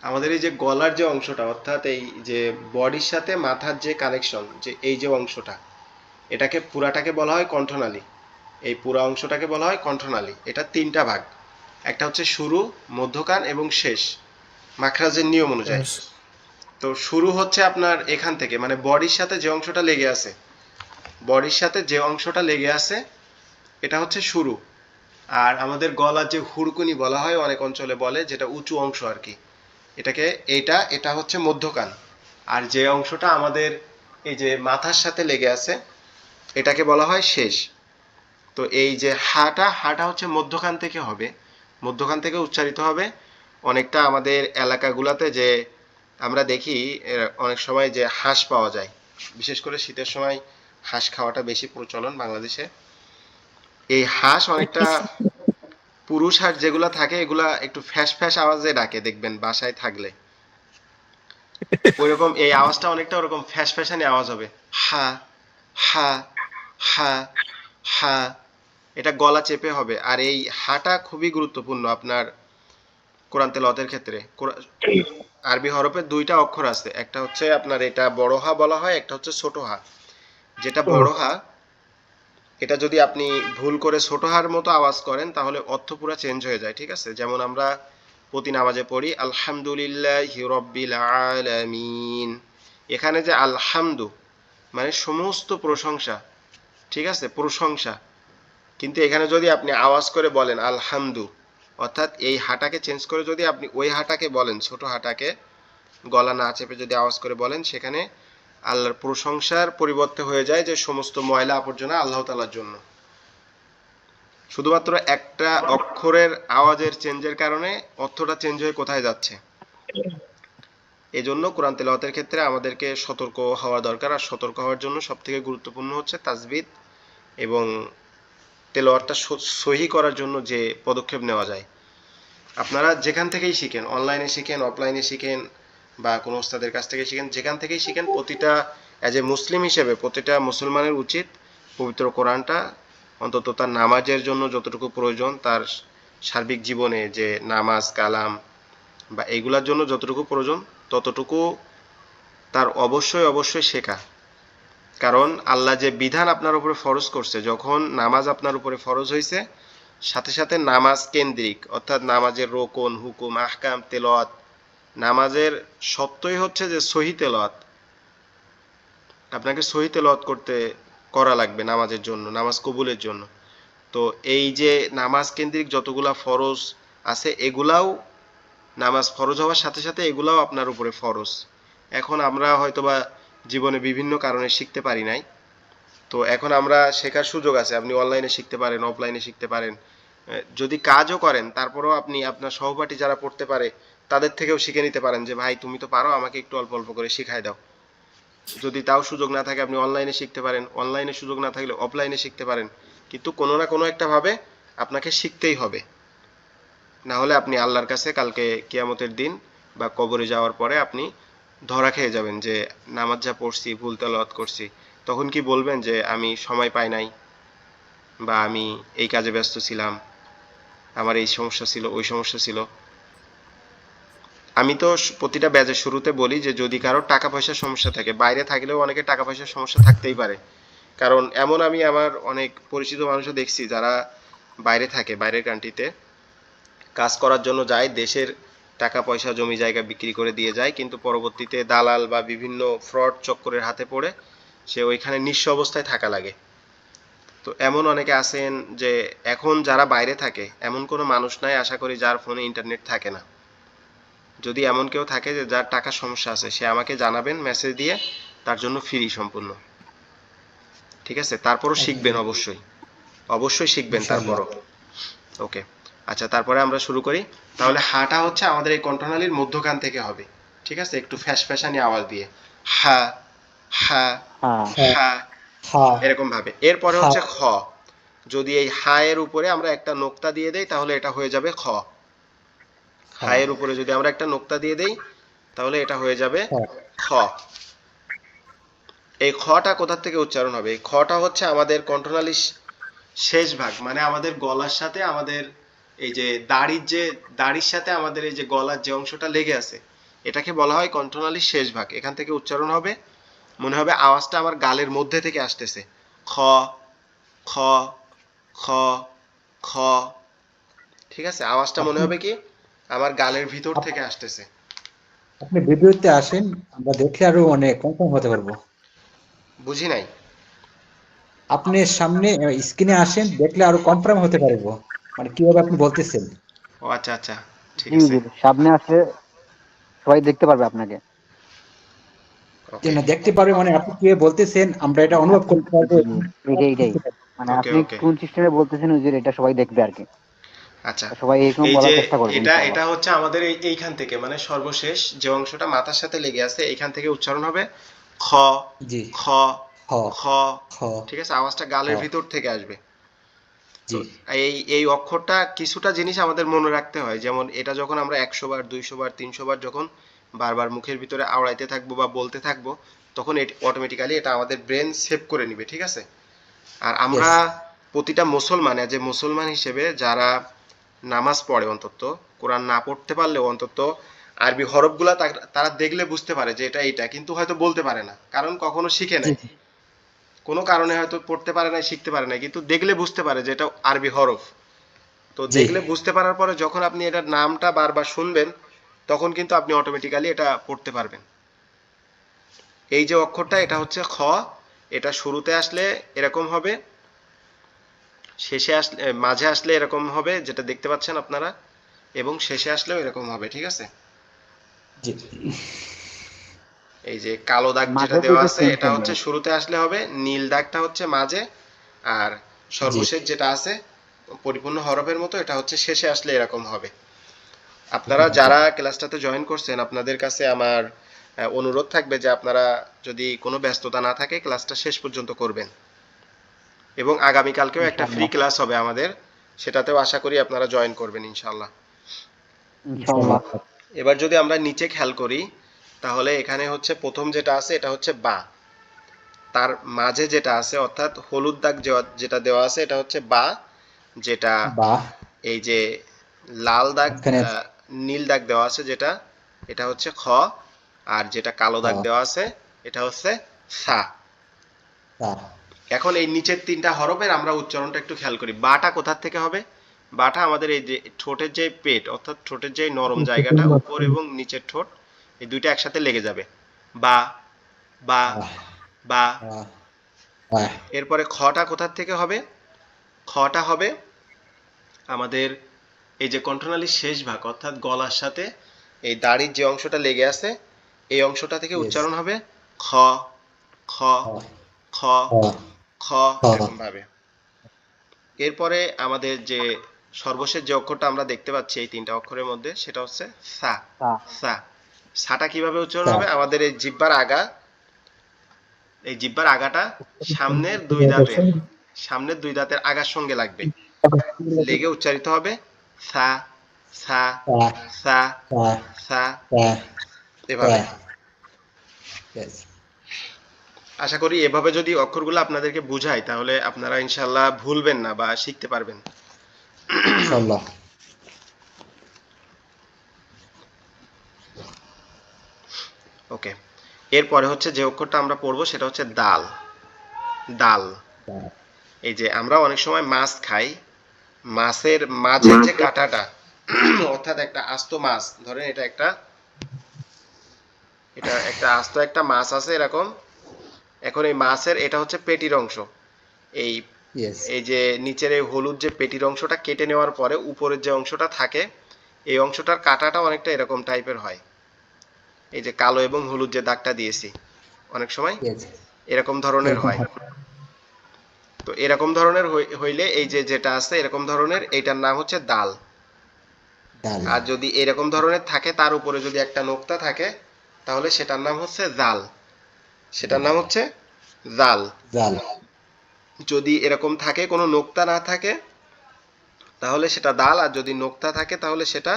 [SPEAKER 1] আমাদের এই যে গলার যে অংশটা, অর্থাৎ এই যে বডির সাথে মাথার যে কানেকশন, যে এই যে অংশটা, এটাকে পুরাটাকে বলা হয় কণ্ঠনালী। এই পুরা অংশটাকে বলা হয় কণ্ঠনালী। এটা তিনটা ভাগ, একটা হচ্ছে শুরু, মধ্যকান এবং শেষ, মাখরাজের নিয়ম অনুযায়ী। তো শুরু হচ্ছে আপনার এখান থেকে, মানে বডির সাথে যে অংশটা লেগে আছে, বডির সাথে যে অংশটা লেগে আছে এটা হচ্ছে শুরু। আর আমাদের গলার যে হুড়কুনি বলা হয়, অনেক অঞ্চলে বলে, যেটা উঁচু অংশ আর কি, এটাকে, এটা হচ্ছে মধ্যকান। আর যে অংশটা আমাদের এই যে মাথার সাথে লেগে আছে এটাকে বলা হয় শেষ। তো এই যে হাটা, হাটা হচ্ছে মধ্যখান থেকে হবে, মধ্যখান থেকে উচ্চারিত হবে। অনেকটা আমাদের এলাকাগুলোতে যে আমরা দেখি অনেক সময় যে হাঁস পাওয়া যায়, বিশেষ করে শীতের সময় হাঁস খাওয়াটা বেশি প্রচলন বাংলাদেশে। এই হাঁস অনেকটা, পুরুষ হাঁস যেগুলা থাকে এগুলা একটু ফ্যাস ফ্যাস আওয়াজে ডাকে, দেখবেন বাসায় থাকলে ওইরকম এই আওয়াজটা অনেকটা ওরকম ফ্যাস ফ্যাসানি আওয়াজ হবে, হা হা হা হা, এটা গলা চেপে হবে। আর এই হাটা খুবই গুরুত্বপূর্ণ আপনার কোরআন তেলাওয়াতের ক্ষেত্রে। আরবি হরফে দুইটা অক্ষর আছে, একটা হচ্ছে আপনার এটা বড় হা বলা হয়, একটা হচ্ছে ছোট হা। যেটা বড় হা, এটা যদি আপনি ভুল করে ছোট হার মতো আওয়াজ করেন তাহলে অর্থ পুরো চেঞ্জ হয়ে যায়, ঠিক আছে। যেমন আমরা প্রতি নামাজে পড়ি আলহামদুলিল্লাহি রাব্বিল আলামিন, এখানে যে আলহামদু মানে সমস্ত প্রশংসা, ঠিক আছে, প্রশংসা। কিন্তু এখানে যদি আপনি আওয়াজ করে বলেন আলহামদু, অর্থাৎ এই হাটাকে চেঞ্জ করে যদি আপনি ওই হাটাকে বলেন, ছোট হাটাকে গলা না চেপে যদি আওয়াজ করে বলেন, সেখানে আল্লাহর প্রশংসার পরিবর্তে হয়ে যায় যে সমস্ত ময়লা আবর্জনা আল্লাহ তাআলার জন্য। শুধুমাত্র একটা অক্ষরের আওয়াজের চেঞ্জের কারণে অর্থটা চেঞ্জ হয়ে কোথায় যাচ্ছে। এজন্য কোরআন তেলাওয়াতের ক্ষেত্রে আমাদেরকে সতর্ক হওয়া দরকার, আর সতর্ক হওয়ার জন্য সবথেকে গুরুত্বপূর্ণ হচ্ছে তাজবিদ এবং তেলাওয়াতটা সহি করার জন্য যে পদক্ষেপ নেওয়া যায়। আপনারা যেখান থেকেই শিখেন, অনলাইনে শিখেন, অফলাইনে শিখেন, বা কোনো ওস্তাদের কাছ থেকে শিখেন, যেখান থেকেই শিখেন, প্রতিটা অ্যাজ এ মুসলিম হিসেবে প্রতিটা মুসলমানের উচিত পবিত্র কোরআনটা অন্তত তার নামাজের জন্য যতটুকু প্রয়োজন, তার সার্বিক জীবনে যে নামাজ কালাম বা এইগুলার জন্য যতটুকু প্রয়োজন ততটুকু তার অবশ্যই অবশ্যই শেখা। কারণ আল্লাহ যে বিধান আপনার উপরে ফরজ করছে, যখন নামাজ আপনার উপরে ফরজ হয়েছে, সাথে সাথে নামাজ কেন্দ্রিক অর্থাৎ নামাজের রোকন হুকুম আহকাম তেলাওয়াত, নামাজের সত্যই হচ্ছে যে সহি তেলাওয়াত, আপনাকে সহি তেলাওয়াত করা লাগবে নামাজের জন্য, নামাজ কবুলের জন্য। তো এই যে নামাজ কেন্দ্রিক যতগুলা ফরজ আছে, এগুলাও নামাজ ফরজ হওয়ার সাথে সাথে এগুলাও আপনার উপরে ফরজ। এখন আমরা হয়তোবা জীবনে বিভিন্ন কারণে শিখতে পারি নাই, তো এখন আমরা শেখার সুযোগ আছে, আপনি অনলাইনে শিখতে পারেন, অফলাইনে শিখতে পারেন, যদি কাজও করেন তারপরেও আপনি আপনার সহপাঠী যারা পড়তে পারে তাদের থেকেও শিখে নিতে পারেন যে ভাই তুমি তো পারো, আমাকে একটু অল্প অল্প করে শিখাই দাও। যদি তাও সুযোগ না থাকে আপনি অনলাইনে শিখতে পারেন, অনলাইনে সুযোগ না থাকলে অফলাইনে শিখতে পারেন, কিন্তু কোনো না কোনো একটা ভাবে আপনাকে শিখতেই হবে। না হলে আপনি আল্লাহর কাছে কালকে কিয়ামতের দিন বা কবরে যাওয়ার পরে আপনি ধরা খেয়ে যাবেন যে নামাজ যা পড়ছি ভুল তেলাওয়াত করছি। তখন কি বলবেন যে আমি সময় পাই নাই, বা আমি এই কাজে ব্যস্ত ছিলাম, আমার এই সমস্যা ছিল, ওই সমস্যা ছিল। আমি তো প্রতিটা ব্যাচের শুরুতে বলি যে যদি কারো টাকা পয়সার সমস্যা থাকে, বাইরে থাকলেও অনেকে টাকা পয়সার সমস্যা থাকতেই পারে। কারণ এমন আমি আমার অনেক পরিচিত মানুষও দেখছি যারা বাইরে থাকে, বাইরের কান্ট্রিতে কাজ করার জন্য যায়, দেশের টাকা পয়সা জমি জায়গা বিক্রি করে দিয়ে যায়, কিন্তু পরবর্তীতে দালাল বা বিভিন্ন ফ্রড চক্করের হাতে পড়ে সে ওইখানে নিঃস্ব অবস্থায় থাকা লাগে। তো এমন অনেকে আছেন যে এখন যারা বাইরে থাকে এমন কোনো মানুষ নাই আশা করি যার ফোনে ইন্টারনেট থাকে না। যদি এমন কেউ থাকে যে যার টাকার সমস্যা আছে, সে আমাকে জানাবেন মেসেজ দিয়ে, তার জন্য ফ্রি সম্পূর্ণ। ঠিক আছে, তারপরও শিখবেন, অবশ্যই অবশ্যই শিখবেন
[SPEAKER 4] ইনশাআল্লাহ।
[SPEAKER 1] তারপরও। ওকে, আচ্ছা তারপরে আমরা শুরু করি। তাহলে হাটা হচ্ছে আমাদের এই কণ্ঠনালীর মধ্যখান থেকে হবে, ঠিক আছে, একটু ফ্যাস ফ্যাসানি আওয়াজ দিয়ে, হা হা
[SPEAKER 2] হ্যাঁ
[SPEAKER 1] হা,
[SPEAKER 4] হা
[SPEAKER 1] এরকম ভাবে। এরপরে
[SPEAKER 4] হা
[SPEAKER 1] হচ্ছে খ, যদি এই হা এর উপরে আমরা একটা নোক্তা দিয়ে দেই তাহলে এটা হয়ে যাবে খ। হা
[SPEAKER 4] হা
[SPEAKER 1] এর উপরে যদি আমরা একটা নোক্তা দিয়ে দেই তাহলে এটা হয়ে যাবে
[SPEAKER 4] হা
[SPEAKER 1] খ। এই খটা কোথা থেকে উচ্চারণ হবে? এই খটা হচ্ছে আমাদের কণ্ঠনালীর শেষ ভাগ, মানে আমাদের গলার সাথে আমাদের এই যে দাড়ির সাথে আমাদের এই যে গলার যে অংশটা লেগে আছে, এটাকে বলা হয় কণ্ঠনালীর শেষ ভাগ। এখান থেকে উচ্চারণ হবে, মনে হবে আওয়াজটা আমার গালের মধ্যে থেকে আসতেছে, খ খ খ খ। ঠিক আছে, আওয়াজটা মনে
[SPEAKER 4] আপনি
[SPEAKER 1] হবে কি আমার গালের ভিতর
[SPEAKER 4] আপ-
[SPEAKER 1] থেকে আসতেছে।
[SPEAKER 4] আপনি ভিডিওতে আসেন, আমরা দেখে আরো অনেক কনফার্ম হতে পারবো।
[SPEAKER 1] বুঝি নাই।
[SPEAKER 4] আপনি সামনে স্ক্রিনে আসেন, দেখলে আরো কনফার্ম হতে পারবো, মানে কিভাবে আপনি বলতেছেন।
[SPEAKER 1] ও আচ্ছা আচ্ছা, ঠিক
[SPEAKER 2] জি
[SPEAKER 1] আছে।
[SPEAKER 2] জি, সামনে আসলে সবাই দেখতে পারবে আপনাকে।
[SPEAKER 4] যে
[SPEAKER 1] ওকে
[SPEAKER 4] না দেখতে পারবে মানে আপনি কিভাবে বলতেছেন আমরা এটা অনুভব করতে পারবো।
[SPEAKER 2] জি, এইটাই মানে
[SPEAKER 1] ওকে
[SPEAKER 2] আপনি
[SPEAKER 1] ওকে
[SPEAKER 2] কোন সিস্টেমে বলতেছেন ওই যে এটা সবাই দেখবে আর কি।
[SPEAKER 1] আচ্ছা,
[SPEAKER 2] সবাই এরকম
[SPEAKER 1] এই যে
[SPEAKER 2] বলার চেষ্টা করবে
[SPEAKER 1] এটা
[SPEAKER 2] ইনশাআল্লাহ।
[SPEAKER 1] এটা হচ্ছে আমাদের এইখান থেকে, মানে সর্বশেষ যে অংশটা মাথার সাথে লেগে আছে এইখান থেকে উচ্চারণ হবে খ
[SPEAKER 4] জি।
[SPEAKER 1] খ
[SPEAKER 4] হ
[SPEAKER 1] খ।
[SPEAKER 4] খ
[SPEAKER 1] ঠিক আছে, আওয়াজটা
[SPEAKER 4] খ
[SPEAKER 1] গালের ভিতর থেকে আসবে। তো
[SPEAKER 4] জি
[SPEAKER 1] এই এই অক্ষরটা কিছুটা জিনিস আমাদের মনে রাখতে হয়, যেমন এটা যখন আমরা 100 বার 200 বার 300 বার যখন বারবার মুখের ভিতরে আওড়াইতে থাকবো বা বলতে থাকবো, তখন অটোমেটিক্যালি এটা আমাদের ব্রেন সেভ করে নিবে। ঠিক আছে, আর আমরা
[SPEAKER 4] ইয়েস
[SPEAKER 1] প্রতিটা মুসলমান, যে মুসলমান হিসেবে যারা নামাজ পড়ে, অন্তত কোরআন না পড়তে পারলেও অন্তত আরবি হরফগুলা তারা দেখলে বুঝতে পারে যে এটা এইটা, কিন্তু হয়তো বলতে পারে না কারণ কখনো শিখে
[SPEAKER 4] জি
[SPEAKER 1] নাই, কোনো কারণে হয়তো পড়তে পারে না, শিখতে পারে না, কিন্তু দেখলে বুঝতে পারে যে এটা আরবি হরফ। তো
[SPEAKER 4] জি
[SPEAKER 1] দেখলে বুঝতে পারার পরে যখন আপনি এটার নামটা বারবার শুনবেন তখন কিন্তু আপনি অটোমেটিক্যালি এটা পড়তে পারবেন। এই যে অক্ষরটা এটা হচ্ছে খ, এটা শুরুতে আসলে এরকম হবে, শেষে আসলে মাঝে আসলে এরকম হবে যেটা দেখতে পাচ্ছেন আপনারা, এবং শেষে আসলেও এরকম হবে। ঠিক আছে,
[SPEAKER 4] জি
[SPEAKER 1] এই যে কালো দাগ যেটা
[SPEAKER 2] মাঝে
[SPEAKER 1] দেওয়া
[SPEAKER 2] দুইটা
[SPEAKER 1] আছে
[SPEAKER 2] সিন
[SPEAKER 1] এটা
[SPEAKER 2] শুনবেন।
[SPEAKER 1] হচ্ছে শুরুতে আসলে হবে, নীল দাগটা হচ্ছে মাঝে, আর
[SPEAKER 4] জি
[SPEAKER 1] সর্বশেষ যেটা আছে পরিপূর্ণ হরফের মতো, এটা হচ্ছে শেষে আসলে এরকম হবে। আপনারা যারা ক্লাসটাতে জয়েন করছেন, আপনাদের কাছে আমার অনুরোধ থাকবে যে আপনারা যদি কোনো ব্যস্ততা না থাকে ক্লাসটা শেষ পর্যন্ত করবেন, এবং আগামীকালকেও একটা ফ্রি
[SPEAKER 2] ইনশাআল্লাহ।
[SPEAKER 1] ক্লাস হবে আমাদের, সেটাতেও আশা করি আপনারা জয়েন করবেন ইনশাআল্লাহ।
[SPEAKER 2] ইনশাআল্লাহ।
[SPEAKER 1] এবার যদি আমরা নিচে খেয়াল করি, তাহলে এখানে হচ্ছে প্রথম যেটা আছে এটা হচ্ছে বা, তার মাঝে যেটা আছে অর্থাৎ হলুদ দাগ যেটা দেওয়া আছে এটা হচ্ছে বা, যেটা
[SPEAKER 4] বা
[SPEAKER 1] এই যে লাল দাগ
[SPEAKER 4] এখানে
[SPEAKER 1] নীল দাগ দেওয়া আছে যেটা, এটা হচ্ছে খ, আর যেটা কালো দাগ দেওয়া আছে এটা হচ্ছে সা।
[SPEAKER 4] তা
[SPEAKER 1] এখন এই নিচের তিনটা হরফের আমরা উচ্চারণটা একটু খেয়াল করি। বাটা কোথা থেকে হবে? বাটা আমাদের এই যে ঠোঁটের যে পেট অর্থাৎ ঠোঁটের যে নরম জায়গাটা, উপর এবং নিচের ঠোঁট, এই দুইটা একসাথে লেগে যাবে। বা বা বা।
[SPEAKER 4] আহ,
[SPEAKER 1] এরপরে খটা কোথা থেকে হবে? খটা হবে আমাদের এই যে কণ্ঠনালীর শেষ ভাগ অর্থাৎ গলার সাথে এই দাড়ির যে অংশটা লেগে আছে, এই অংশটা থেকে
[SPEAKER 4] yes,
[SPEAKER 1] উচ্চারণ হবে খ খ খ খ, এরকম ভাবে। এরপরে আমাদের যে সর্বশেষ যে অক্ষরটা আমরা দেখতে পাচ্ছি এই তিনটা অক্ষরের মধ্যে, সেটা হচ্ছে সা।
[SPEAKER 2] তা।
[SPEAKER 1] সা, সাটা কিভাবে উচ্চারণ
[SPEAKER 4] সা।
[SPEAKER 1] হবে? আমাদের এই জিহ্বার আগা, এই জিহ্বার আগাটা সামনের দুই দাঁতের, সামনের দুই দাঁতের আগার সঙ্গে লাগবে, লেগে উচ্চারিত হবে সা সা
[SPEAKER 4] আহ,
[SPEAKER 1] সা
[SPEAKER 4] আহ,
[SPEAKER 1] সা,
[SPEAKER 4] আহ,
[SPEAKER 1] এভাবে।
[SPEAKER 4] yes,
[SPEAKER 1] আশা করি এভাবে যদি অক্ষরগুলো আপনাদেরকে বুঝাই তাহলে আপনারা ইনশাল্লাহ ভুলবেন না বা শিখতে পারবেন।
[SPEAKER 4] ইনশাআল্লাহ।
[SPEAKER 1] ওকে, এরপরে হচ্ছে যে অক্ষরটা আমরা পড়বো সেটা হচ্ছে দাল। দাল, এই যে আমরা অনেক সময় মাছ খাই, মাছের মাঝের যে কাঁটাটা অর্থাৎ একটা আস্ত মাছ, ধরেন এটা একটা আস্ত একটা মাছ আছে এরকম। এখন এই মাছের এটা হচ্ছে পেটির অংশ। এই
[SPEAKER 4] yes,
[SPEAKER 1] এই যে নিচের এই হলুদ যে পেটির অংশটা কেটে নেওয়ার পরে উপরের যে অংশটা থাকে, এই অংশটার কাঁটাটা অনেকটা এরকম টাইপের হয়। এই যে কালো এবং হলুদ যে দাগটা দিয়েছি, অনেক সময়
[SPEAKER 4] yes,
[SPEAKER 1] এরকম ধরনের
[SPEAKER 4] এরকম
[SPEAKER 1] হয়।
[SPEAKER 4] হয়।
[SPEAKER 1] তো এরকম ধরনের হইলে এই যে যেটা আছে এরকম ধরনের, এইটার নাম হচ্ছে দাল।
[SPEAKER 4] ডাল,
[SPEAKER 1] আর যদি এরকম ধরনের থাকে, তার উপরে যদি একটা নোক্তা থাকে, তাহলে সেটার নাম হচ্ছে জাল। সেটার নাম হচ্ছে জাল।
[SPEAKER 4] জাল,
[SPEAKER 1] যদি এরকম থাকে, কোনো নোক্তা না থাকে, তাহলে সেটা দাল, আর যদি নোক্তা থাকে তাহলে সেটা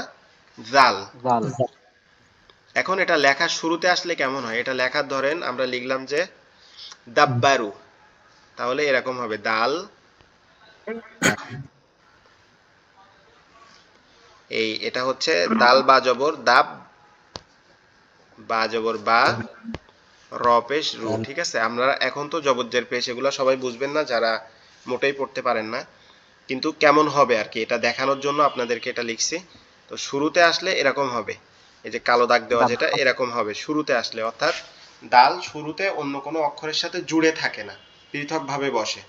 [SPEAKER 1] জাল।
[SPEAKER 2] জাল।
[SPEAKER 1] এখন এটা লেখার শুরুতে আসলে কেমন হয়? এটা লেখার ধরেন আমরা লিখলাম যে দাব্বারু, তাহলে এরকম হবে দাল, এই এটা হচ্ছে দাল বা জবর দাব, বা জবর বা, র পেশ রু।
[SPEAKER 4] জাল,
[SPEAKER 1] ঠিক আছে, আমরা এখন তো জবরজের পেশ এগুলো সবাই বুঝবেন না যারা মোটেই পড়তে পারেন না, কিন্তু কেমন হবে আর কি এটা দেখানোর জন্য আপনাদেরকে এটা লিখছি। তো শুরুতে আসলে এরকম হবে, এই যে কালো দাগ দেওয়া যেটা, এরকম হবে শুরুতে আসলে, অর্থাৎ দাল শুরুতে অন্য কোনো অক্ষরের সাথে জুড়ে থাকে না, পৃথকভাবে বসে।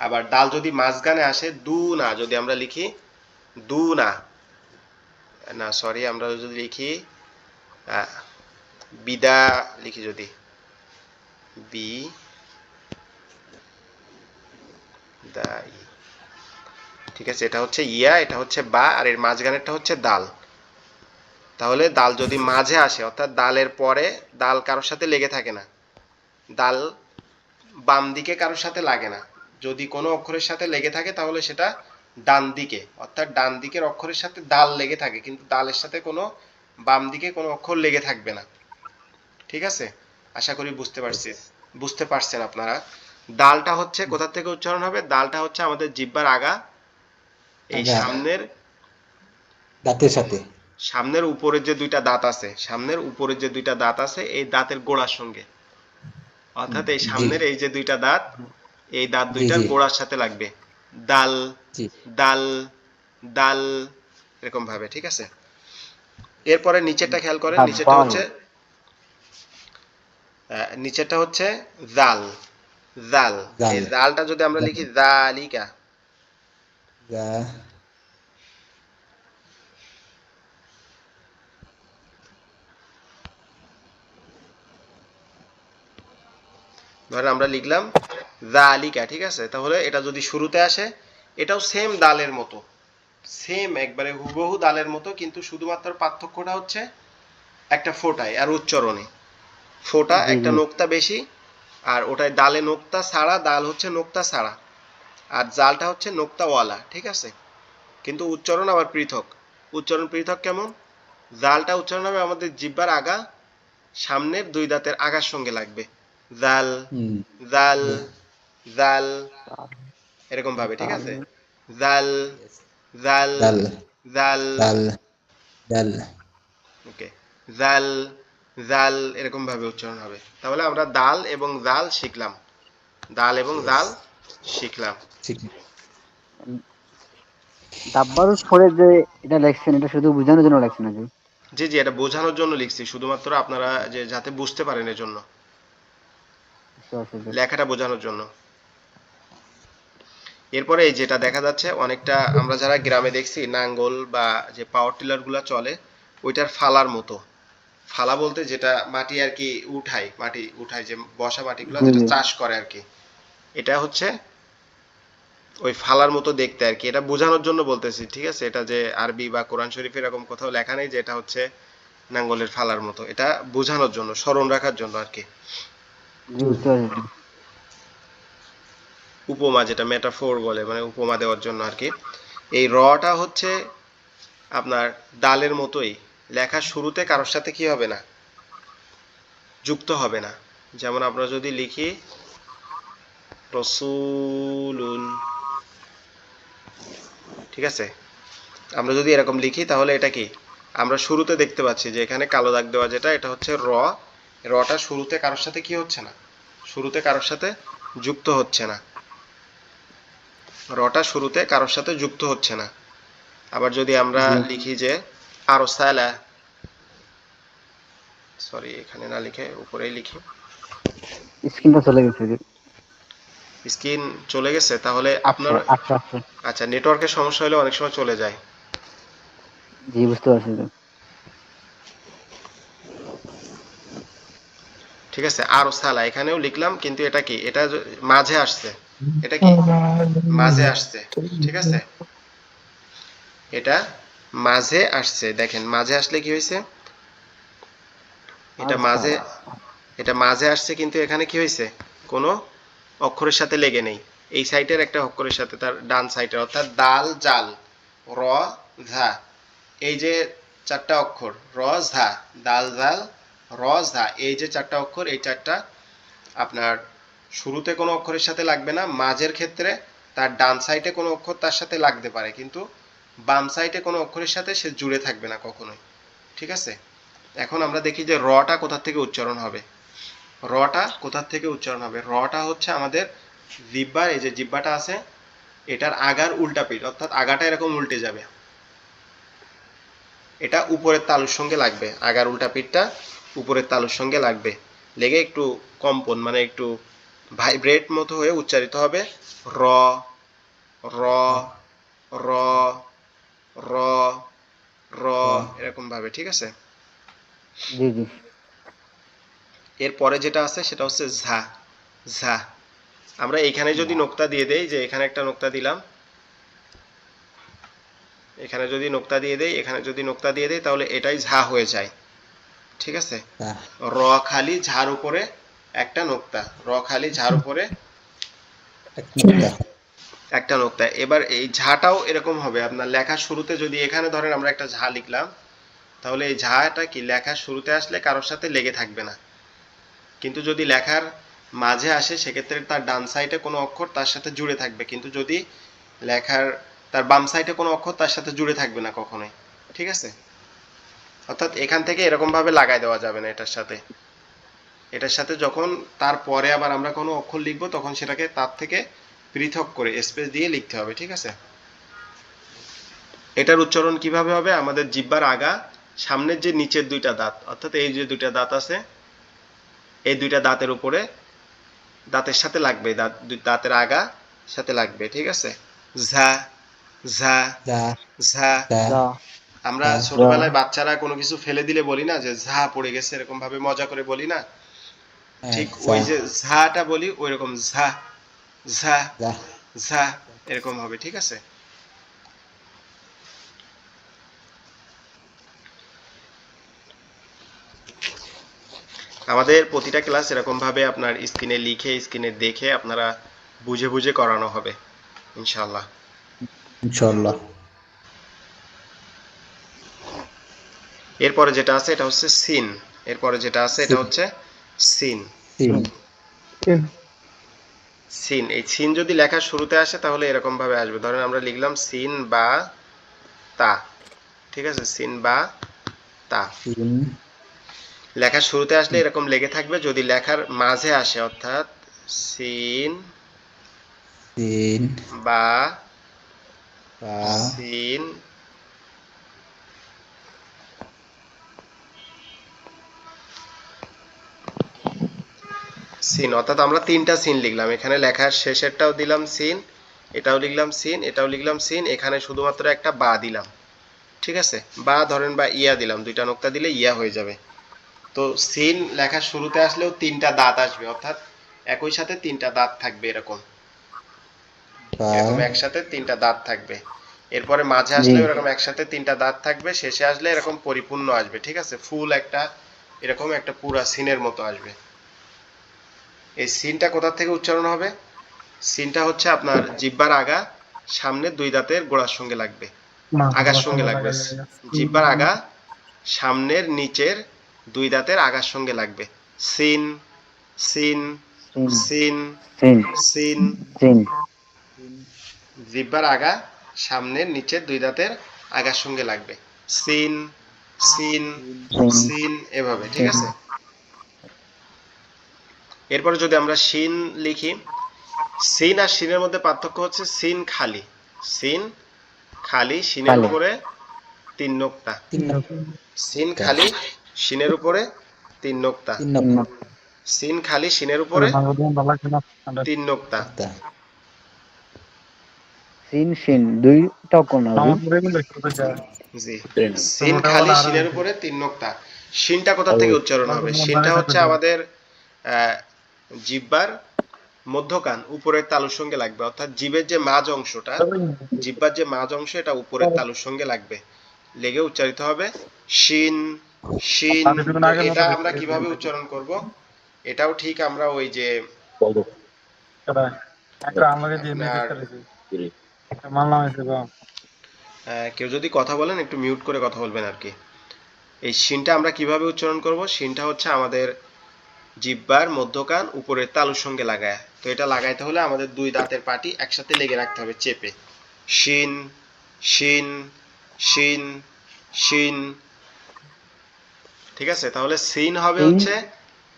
[SPEAKER 1] আবার ডাল যদি মাঝখানে আসে, দু না যদি আমরা লিখি, দু না, না সরি, আমরা যদি লিখি বিদা, লিখি যদি বি দা ই, ঠিক আছে, এটা হচ্ছে ইয়া, এটা হচ্ছে বা, আর এর মাঝখানেরটা হচ্ছে দাল। তাহলে দাল যদি মাঝে আসে অর্থাৎ দালের পরে, দাল কারোর সাথে লেগে থাকে না, দাল বাম দিকে কারোর সাথে লাগে না, যদি কোনো অক্ষরের সাথে লেগে থাকে তাহলে সেটা ডান দিকে, অর্থাৎ ডান দিকের অক্ষরের সাথে দাল লেগে থাকে, কিন্তু দালের সাথে কোনো বাম দিকে কোনো অক্ষর লেগে থাকবে না। ঠিক আছে, আশা করি বুঝতে পারছেন আপনারা। দালটা হচ্ছে কোথা থেকে উচ্চারণ হবে? দালটা হচ্ছে আমাদের জিহ্বার আগা, এই
[SPEAKER 4] আগা,
[SPEAKER 1] সামনের,
[SPEAKER 4] দাঁতের সাথে,
[SPEAKER 1] সামনের উপরের যে দুইটা দাঁত আছে, সামনের উপরের যে দুইটা দাঁত আছে এই দাঁতের গোড়ার সঙ্গে, অর্থাৎ এই
[SPEAKER 4] জি,
[SPEAKER 1] সামনের এই যে দুইটা দাঁত, এই দাঁত
[SPEAKER 4] জি,
[SPEAKER 1] দুইটার
[SPEAKER 4] জি,
[SPEAKER 1] গোড়ার সাথে লাগবে। দাল
[SPEAKER 4] জি,
[SPEAKER 1] দাল দাল, এরকম ভাবে। ঠিক আছে, এরপরে নিচেরটা খেয়াল করেন, নিচেরটা
[SPEAKER 2] দাব্বারু।
[SPEAKER 1] হচ্ছে নিচেরটা হচ্ছে জাল। জাল,
[SPEAKER 4] জাল,
[SPEAKER 1] এই জালটা যদি আমরা লিখি জালিকা,
[SPEAKER 4] জা,
[SPEAKER 1] ধরেন আমরা লিখলাম জালিকা, ঠিক আছে, তাহলে এটা যদি শুরুতে আসে, এটাও সেম দালের মতো, সেম একবারে হুবহু দালের মতো, কিন্তু শুধুমাত্র পার্থক্যটা হচ্ছে একটা ফোঁটায় আর উচ্চারণে। ফোঁটা
[SPEAKER 2] জি
[SPEAKER 1] একটা
[SPEAKER 2] জি
[SPEAKER 1] নোক্তা বেশি, আর ওটায় দালে নোক্তা ছাড়া, দাল হচ্ছে নোক্তা ছাড়া, আর জালটা হচ্ছে নোক্তাওয়ালা, ঠিক আছে? কিন্তু উচ্চারণ আবার পৃথক। উচ্চারণ পৃথক কেমন? জালটা উচ্চারণ হবে আমাদের জিহ্বার আগা, সামনের দুই দাঁতের আগার সঙ্গে লাগবে। জাল,
[SPEAKER 4] হুম
[SPEAKER 1] জাল, জাল,
[SPEAKER 2] দাল
[SPEAKER 1] এরকম ভাবে, ঠিক
[SPEAKER 2] দাল
[SPEAKER 1] আছে? জাল,
[SPEAKER 4] yes
[SPEAKER 1] জাল,
[SPEAKER 4] দাল
[SPEAKER 1] জাল,
[SPEAKER 4] দাল দাল
[SPEAKER 1] ওকে, জাল, জাল, এরকম ভাবে উচ্চারণ হবে। তাহলে আমরা দাল এবং জাল শিখলাম, দাল এবং
[SPEAKER 4] yes
[SPEAKER 1] জাল শিখলাম।
[SPEAKER 4] ঠিক
[SPEAKER 2] দাব্বারুর পরে যে এটা লেখছেন এটা শুধু বোঝানোর জন্য লেখছেন নাকি?
[SPEAKER 1] জি জি, এটা বোঝানোর জন্য লিখছি, শুধুমাত্র আপনারা যে যাতে বুঝতে পারেন এজন্য,
[SPEAKER 2] বুঝতে পারছি হুজুর।
[SPEAKER 1] লেখাটা বোঝানোর জন্য। এরপরে এই যেটা দেখা যাচ্ছে অনেকটা, আমরা যারা গ্রামে দেখছি নাঙ্গল বা যে পাওয়ার টিলার গুলা চলে, ওইটার ফালার মতো। ফালা বলতে যেটা মাটি আর কি উঠায়, মাটি উঠায়, যে বসা মাটিগুলা
[SPEAKER 2] জি
[SPEAKER 1] যেটা
[SPEAKER 2] জি
[SPEAKER 1] চাষ করে আর কি, এটা হচ্ছে ওই ফালার মতো দেখতে আর কি। এটা বোঝানোর জন্য বলতেছি, ঠিক আছে? এটা যে আরবি বা কোরআন শরীফে এরকম কোথাও লেখা নেই যে এটা হচ্ছে নাঙ্গলের ফালার মতো, এটা বোঝানোর জন্য, স্মরণ রাখার জন্য আর কি।
[SPEAKER 2] জি বুঝতে পারছি হুজুর।
[SPEAKER 1] উপমা, যেটা মেটাফোর বলে, মানে উপমা দেওয়ার জন্য আর কি। এই রটা হচ্ছে আপনার ডালের মতোই, লেখার শুরুতে কারোর সাথে কি হবে না, যুক্ত হবে না। যেমন আমরা যদি লিখি রসুলুন, ঠিক আছে? আমরা যদি এরকম লিখি তাহলে এটা কি, আমরা শুরুতে দেখতে পাচ্ছি যে এখানে কালো দাগ দেওয়া, যেটা এটা হচ্ছে র, রটা শুরুতে কারোর সাথে কি হচ্ছে না, শুরুতে কারোর সাথে যুক্ত হচ্ছে না, রটা শুরুতে কারোর সাথে যুক্ত হচ্ছে না। আবার যদি আমরা
[SPEAKER 2] জি
[SPEAKER 1] লিখি যে আরসালা, সরি এখানে না লিখে উপরেই লিখি,
[SPEAKER 2] স্ক্রিনটা চলে গেছে হুজুর।
[SPEAKER 1] স্ক্রিন চলে গেছে, তাহলে
[SPEAKER 2] আচ্ছা
[SPEAKER 1] আপনার,
[SPEAKER 2] আচ্ছা আচ্ছা
[SPEAKER 1] আচ্ছা নেটওয়ার্কের সমস্যা হলে অনেক সময় চলে যায়।
[SPEAKER 2] জি বুঝতে পারছি হুজুর।
[SPEAKER 1] ঠিক আছে, আরসালা এখানেও লিখলাম, কিন্তু এটা কি, এটা মাঝে আসছে, এটা কি মাঝে আসছে, ঠিক আছে? এটা মাঝে আসছে, দেখেন মাঝে আসলে কি হয়েছে,
[SPEAKER 2] আর
[SPEAKER 1] এটা মাঝে,
[SPEAKER 2] সালা
[SPEAKER 1] এটা মাঝে আসছে, কিন্তু এখানে কি হয়েছে, কোনো অক্ষরের সাথে লেগে নেই। এই সাইডের একটা অক্ষরের সাথে, তার ডান সাইডের, অর্থাৎ দাল জাল র ঝা, এই যে চারটা অক্ষর র ঝা, দাল জাল র ঝা, এই যে চারটা অক্ষর, এই চারটা আপনার শুরুতে কোনো অক্ষরের সাথে লাগবে না, মাঝের ক্ষেত্রে তার ডান সাইডে কোনো অক্ষর তার সাথে লাগতে পারে, কিন্তু বাম সাইডে কোনো অক্ষরের সাথে সে জুড়ে থাকবে না কখনোই, ঠিক আছে? এখন আমরা দেখি যে রটা কোথা থেকে উচ্চারণ হবে। রটা কোথা থেকে উচ্চারণ হবে, রটা হচ্ছে আমাদের জিহ্বার, এই যে জিহ্বাটা আছে এটার আগার উল্টা পিঠ, অর্থাৎ আগাটা এরকম উল্টে যাবে, এটা উপরের তালুর সঙ্গে লাগবে, আগার উল্টা পিঠটা উপরের তালুর সঙ্গে লাগবে, লেগে একটু কম্পন, মানে একটু ভাইব্রেট মতো হয়ে উচ্চারিত হবে, র, র, র, র, র, এরকম ভাবে, ঠিক আছে?
[SPEAKER 2] জি জি
[SPEAKER 1] এরপরে যেটা আছে সেটা হচ্ছে ঝা, ঝা। আমরা এখানে যদি নোক্তা দিয়ে দেই, যে এখানে একটা নোক্তা দিলাম, এখানে যদি নোক্তা দিয়ে দেই, এখানে যদি নোক্তা দিয়ে দেই, তাহলে এটাই ঝা হয়ে যায়, ঠিক আছে? র খালি ঝার উপরে একটা নোক্তা, র খালি ঝার উপরে একটা নোক্তা। এবার এই ঝাটাও এরকম হবে, আপনার লেখার শুরুতে যদি এখানে ধরেন আমরা একটা ঝা লিখলাম, তাহলে এই ঝাটা কি লেখার শুরুতে আসলে কারোর সাথে লেগে থাকবে না, কিন্তু যদি লেখার মাঝে আসে সেক্ষেত্রে তার ডান সাইডে কোনো অক্ষর তার সাথে জুড়ে থাকবে, কিন্তু যদি লেখার তার বাম সাইডে কোনো অক্ষর তার সাথে জুড়ে থাকবে না কখনোই, ঠিক আছে? অর্থাৎ এখান থেকে এরকম ভাবে লাগাই দেওয়া যাবে না এটার সাথে, এটার সাথে যখন তারপরে আবার আমরা কোনো অক্ষর লিখবো তখন সেটাকে তার থেকে পৃথক করে স্পেস দিয়ে লিখতে হবে, ঠিক আছে? এটার উচ্চারণ কিভাবে হবে, আমাদের জিহ্বার আগা, সামনের যে নিচের দুইটা দাঁত, অর্থাৎ এই যে দুইটা দাঁত আছে, এই দুইটা দাঁতের উপরে, দাঁতের সাথে লাগবে, দাঁতের আগা সাথে লাগবে, ঠিক আছে? ঝা, ঝা, ঝা।
[SPEAKER 2] যা
[SPEAKER 1] আমরা
[SPEAKER 2] যা
[SPEAKER 1] ছোটবেলায় বাচ্চারা কোনো কিছু ফেলে দিলে বলি না যে ঝা পড়ে গেছে, এরকম ভাবে মজা করে বলি না, ঠিক ওই যে ঝাটা বলি ওই রকম, ঝা, ঝা, ঝা, এরকম হবে, ঠিক আছে? আমাদের প্রতিটা ক্লাস এরকম ভাবে আপনার স্ক্রিনে লিখে স্ক্রিনে দেখে আপনারা বুঝে বুঝে করানো হবে ইনশাআল্লাহ।
[SPEAKER 4] ইনশাআল্লাহ।
[SPEAKER 1] এরপরে যেটা আছে এটা হচ্ছে সিন। এরপরে যেটা আছে এটা হচ্ছে সিন।
[SPEAKER 4] সিন।
[SPEAKER 1] সিন, এই সিন যদি লেখার শুরুতে আসে তাহলে এরকম ভাবে আসবে। ধরেন আমরা লিখলাম সিন বা তা, ঠিক আছে? সিন বা তা
[SPEAKER 4] সিন।
[SPEAKER 1] লেখার শুরুতে আসলে এরকম লেগে থাকবে। যদি লেখার মাঝে আসে অর্থাৎ সিন
[SPEAKER 4] সিন
[SPEAKER 1] বা
[SPEAKER 4] বা
[SPEAKER 1] সিন সিন, অর্থাৎ আমরা তিনটা সিন লিখলাম। এখানে লেখার শেষেরটাও দিলাম সিন, এটাও লিখলাম সিন, এটাও লিখলাম সিন, এখানে শুধুমাত্র একটা বা দিলাম, ঠিক আছে? বা ধরেন বা ইয়া দিলাম, দুইটা নোক্তা দিলে ইয়া হয়ে যাবে। তো সিন লেখার শুরুতে আসলেও তিনটা দাঁত আসবে, অর্থাৎ একই সাথে তিনটা দাঁত থাকবে এরকম,
[SPEAKER 4] বা
[SPEAKER 1] এরকম একসাথে তিনটা দাঁত থাকবে। এরপরে মাঝে
[SPEAKER 2] জি
[SPEAKER 1] আসলেও এরকম একসাথে তিনটা দাঁত থাকবে, শেষে আসলে এরকম পরিপূর্ণ আসবে, ঠিক আছে? ফুল একটা এরকম একটা পুরা সিনের মতো আসবে। এই সিনটা কোথা থেকে উচ্চারণ হবে? সিনটা হচ্ছে আপনার জিহ্বার আগা সামনের দুই দাঁতের গোড়ার সঙ্গে লাগবে, আগার সঙ্গে লাগবে। জিহ্বার আগা সামনের নিচের দুই দাঁতের আগার সঙ্গে লাগবে। সিন সিন
[SPEAKER 2] সিন
[SPEAKER 1] সিন
[SPEAKER 2] সিন
[SPEAKER 1] সিন।
[SPEAKER 2] সিন
[SPEAKER 1] জিহ্বার আগা সামনের নিচের দুই দাঁতের আগার সঙ্গে লাগবে। সিন সিন
[SPEAKER 2] সিন
[SPEAKER 1] সিন, এভাবে, ঠিক
[SPEAKER 2] সিন
[SPEAKER 1] আছে? এরপরে যদি আমরা শিন লিখি, সিন আর শিনের মধ্যে পার্থক্য হচ্ছে সিন খালি, সিন খালি, শিনের
[SPEAKER 2] খালি
[SPEAKER 1] উপরে তিন নোক্তা।
[SPEAKER 4] তিন
[SPEAKER 1] সিন
[SPEAKER 4] নোক্তা।
[SPEAKER 1] খালি, শিনের উপরে তিন নোক্তা।
[SPEAKER 4] তিন
[SPEAKER 2] তিন
[SPEAKER 1] সিন খালি, শিনের উপরে তিন নোক্তা।
[SPEAKER 4] নোক্তা।
[SPEAKER 2] সিন সিন দুইটা অক্ষর না জি
[SPEAKER 1] জি, সিন খালি, শিনের উপরে তিন নোক্তা। শিনটা কোথা থেকে উচ্চারণ হবে? শিনটা হচ্ছে আমাদের জিহ্বার মধ্যকান উপরের তালুর সঙ্গে লাগবে, অর্থাৎ জিভের যে মাঝ অংশটা, জিহ্বার যে মাঝ অংশ, এটা উপরের তালুর সঙ্গে লাগবে, লেগে উচ্চারিত হবে শিন শিন। তো এটা আমরা কিভাবে উচ্চারণ করব? এটাও ঠিক আমরা ওই যে আপনার কেউ যদি কথা বলেন একটু মিউট করে কথা বলবেন আর কি। এই শিনটা আমরা কিভাবে উচ্চারণ করব? শিনটা হচ্ছে আমাদের জিহ্বার মধ্যকান উপরের তালুর সঙ্গে লাগায়। তো এটা লাগাইতে হলে আমাদের দুই দাঁতের পাটি একসাথে লেগে রাখতে হবে চেপে। শিন শিন শিন শিন, ঠিক আছে? তাহলে সিন হবে
[SPEAKER 2] সিন
[SPEAKER 1] হচ্ছে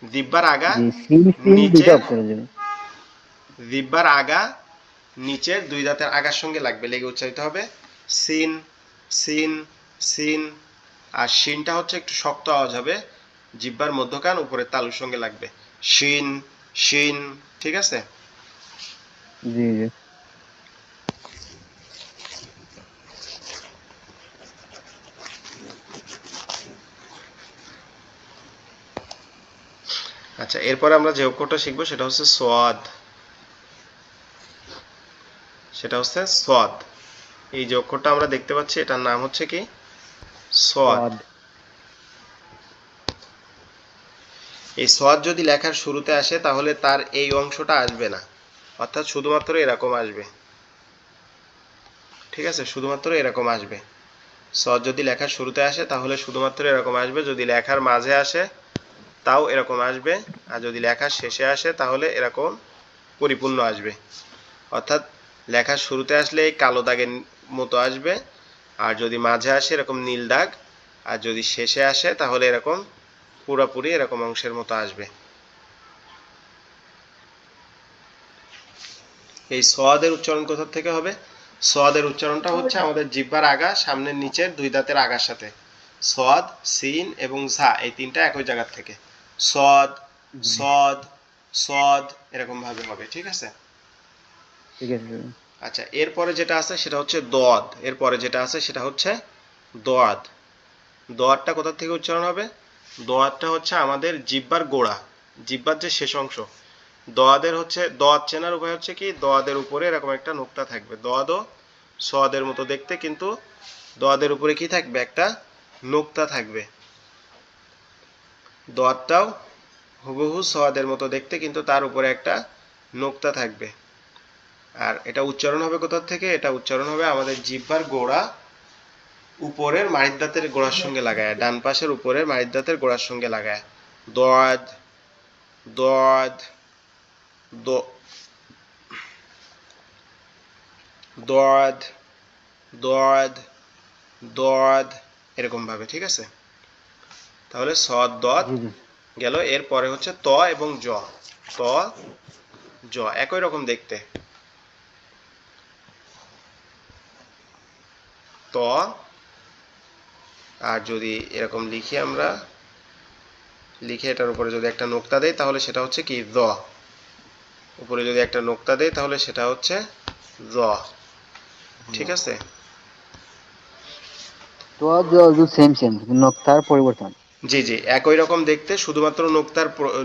[SPEAKER 1] জিহ্বার আগা
[SPEAKER 2] জি সিন সিন দুইটা
[SPEAKER 1] নিচের,
[SPEAKER 2] অক্ষর জি
[SPEAKER 1] জিহ্বার আগা নিচের দুই দাঁতের আগার সঙ্গে লাগবে, লেগে উচ্চারিত হবে সিন সিন সিন। আর শিনটা হচ্ছে একটু শক্ত আওয়াজ হবে, জিহ্বার মধ্যকান উপরের তালুর সঙ্গে লাগবে, শিন শিন, ঠিক আছে?
[SPEAKER 2] জি জি
[SPEAKER 1] আচ্ছা, এরপরে আমরা যে অক্ষরটা শিখবো সেটা হচ্ছে সোয়াদ। সেটা হচ্ছে সোয়াদ। এই যে অক্ষরটা আমরা দেখতে পাচ্ছি এটার নাম হচ্ছে কি? সোয়াদ।
[SPEAKER 2] ওয়াদ
[SPEAKER 1] এই সোয়াদ যদি লেখার শুরুতে আসে তাহলে তার এই অংশটা আসবে না, অর্থাৎ শুধুমাত্র এরকম আসবে, ঠিক আছে? শুধুমাত্র এরকম আসবে। সোয়াদ যদি লেখার শুরুতে আসে তাহলে শুধুমাত্র এরকম আসবে, যদি লেখার মাঝে আসে তাও এরকম আসবে, আর যদি লেখার শেষে আসে তাহলে এরকম পরিপূর্ণ আসবে। অর্থাৎ লেখার শুরুতে আসলে এই কালো দাগের মতো আসবে, আর যদি মাঝে আসে এরকম নীল দাগ, আর যদি শেষে আসে তাহলে এরকম পুরোপুরি এরকম অংশের মতো আসবে। এই সোয়াদের উচ্চারণ কোথা থেকে হবে? সোয়াদের উচ্চারণটা হচ্ছে আমাদের জিহ্বার আগা সামনের নিচের দুই দাঁতের আগার সাথে। সোয়াদ, সিন এবং ঝা, এই তিনটা একই জায়গার থেকে। সোয়াদ সদ সদ, এরকম ভাবে হবে, ঠিক আছে?
[SPEAKER 2] ঠিক আছে
[SPEAKER 1] আচ্ছা, এরপরে যেটা আছে সেটা হচ্ছে দোয়াদ। এরপরে যেটা আছে সেটা হচ্ছে দোয়াদ। দোয়াদটা কোথা থেকে উচ্চারণ হবে? দোয়াদটা হচ্ছে আমাদের জিহ্বার গোড়া, জিহ্বার যে শেষ অংশ, দোয়াদের হচ্ছে দোয়াদ চেনার উপায় হচ্ছে কি, দোয়াদের উপরে এরকম একটা নোক্তা থাকবে। দোয়াদও সোয়াদের মতো দেখতে, কিন্তু দোয়াদের উপরে কি থাকবে, একটা নোক্তা থাকবে। দোয়াদটাও হুবহু সোয়াদের মতো দেখতে, কিন্তু তার উপরে একটা নোক্তা থাকবে। আর এটা উচ্চারণ হবে কোথা থেকে, এটা উচ্চারণ হবে আমাদের জিহ্বার গোড়া উপরের মাড়ির দাঁতের গোড়ার সঙ্গে লাগায়, ডান পাশের উপরের মাড়ির দাঁতের গোড়ার সঙ্গে লাগায়। দোয়াদ, দোয়াদ, দোয়াদ, দোয়াদ, দোয়াদ, এরকম ভাবে, ঠিক আছে? তাহলে সদ দদ
[SPEAKER 2] জি জি।
[SPEAKER 1] গেল। এরপরে হচ্ছে ত এবং জ। ত জ একই রকম দেখতে। ত, আর যদি এরকম লিখি আমরা, লিখে এটার উপরে যদি একটা নোক্তা দেই তাহলে সেটা হচ্ছে কি জ। উপরে যদি একটা নোক্তা দেই তাহলে সেটা হচ্ছে জ, ঠিক আছে?
[SPEAKER 2] তো সেম সেম, নোক্তার পরিবর্তন।
[SPEAKER 1] জি জি, একই রকম দেখতে, শুধুমাত্র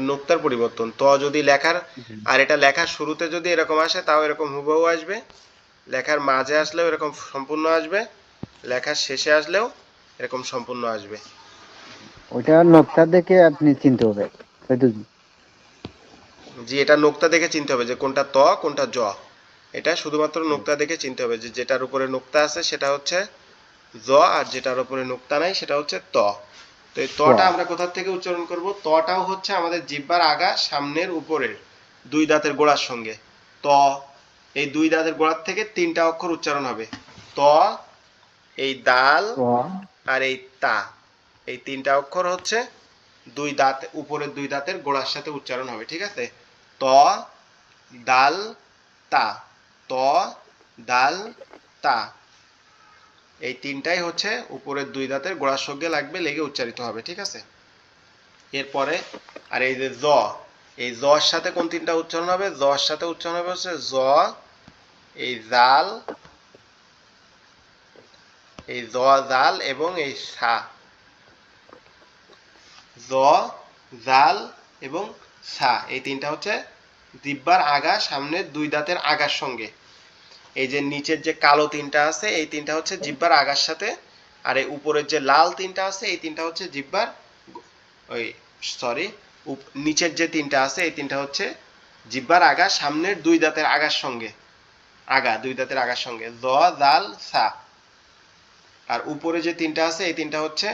[SPEAKER 1] নোক্তার পরিবর্তন। ত যদি লেখার,
[SPEAKER 2] জি।
[SPEAKER 1] আর এটা লেখার শুরুতে যদি এরকম আসে তাও এরকম হুবহু আসবে, লেখার মাঝে আসলেও এরকম সম্পূর্ণ আসবে, লেখার শেষে আসলেও এরকম সম্পূর্ণ আসবে।
[SPEAKER 2] ওইটা নোক্তা দেখে আপনি চিনতে হবে, তাই তো? জি।
[SPEAKER 1] জি, এটা নোক্তা দেখে চিনতে হবে যে কোনটা ত কোনটা জ। এটা শুধুমাত্র নোক্তা দেখে চিনতে হবে যে যেটার উপরে নোক্তা আছে সেটা হচ্ছে জ, আর যেটার উপরে নোক্তা নাই সেটা হচ্ছে ত। তো এই
[SPEAKER 2] তো
[SPEAKER 1] তটা আমরা কোথা থেকে উচ্চারণ করব? তটাও হচ্ছে আমাদের জিহ্বার আগা সামনের উপরের দুই দাঁতের গোড়ার সঙ্গে। ত, এই দুই দাঁতের গোড়ার থেকে তিনটা অক্ষর উচ্চারণ হবে। ত, এই দাল,
[SPEAKER 2] তো
[SPEAKER 1] আর এই তা, এই তিনটা অক্ষর হচ্ছে দুই দাঁত, উপরের দুই দাঁতের গোড়ার সাথে উচ্চারণ হবে, ঠিক আছে? ত, দাল, তা, ত, দাল, তা, এই তিনটাই হচ্ছে উপরের দুই দাঁতের গোড়ার সঙ্গে লাগবে, লেগে উচ্চারিত হবে, ঠিক আছে? এরপরে আর এই যে জ, এই জর সাথে কোন তিনটা উচ্চারণ হবে? জর সাথে উচ্চারণ হবে হচ্ছে জ, এই জাল, এই জ জাল এবং এই সা। জ, জাল এবং সা, এই তিনটা হচ্ছে জিহ্বার আগা সামনের দুই দাঁতের আগার সঙ্গে। এই যে নিচের যে কালো তিনটা আছে এই তিনটা হচ্ছে জিহ্বার আগার সাথে, আর এই উপরের যে লাল তিনটা আছে এই তিনটা হচ্ছে জিহ্বার, ওই সরি, নিচের যে তিনটা আছে এই তিনটা হচ্ছে জিহ্বার আগা সামনের দুই দাঁতের আগার সঙ্গে, আগা দুই দাঁতের আগার সঙ্গে, জ জাল সা। আর উপরে যে তিনটা আছে এই তিনটা হচ্ছে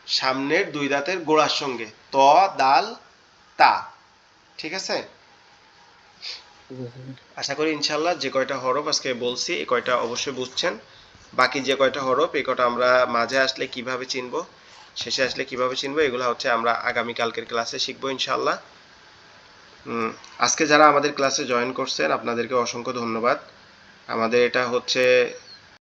[SPEAKER 1] সামনের দুই দাঁতের গোড়ার সঙ্গে, ত দাল তা, ঠিক আছে? আশা করি ইনশাল্লাহ যে কয়টা হরফ আজকে বলছি এই কয়টা অবশ্যই বুঝছেন। বাকি যে কয়টা হরফ এই কয়টা আমরা মাঝে আসলে কিভাবে চিনবো, শেষে আসলে কিভাবে চিনবো, এগুলো হচ্ছে আমরা আগামী কালকের ক্লাসে শিখবো ইনশাল্লাহ। আজকে যারা আমাদের ক্লাসে জয়েন করছেন আপনাদেরকে অসংখ্য ধন্যবাদ। আমাদের এটা হচ্ছে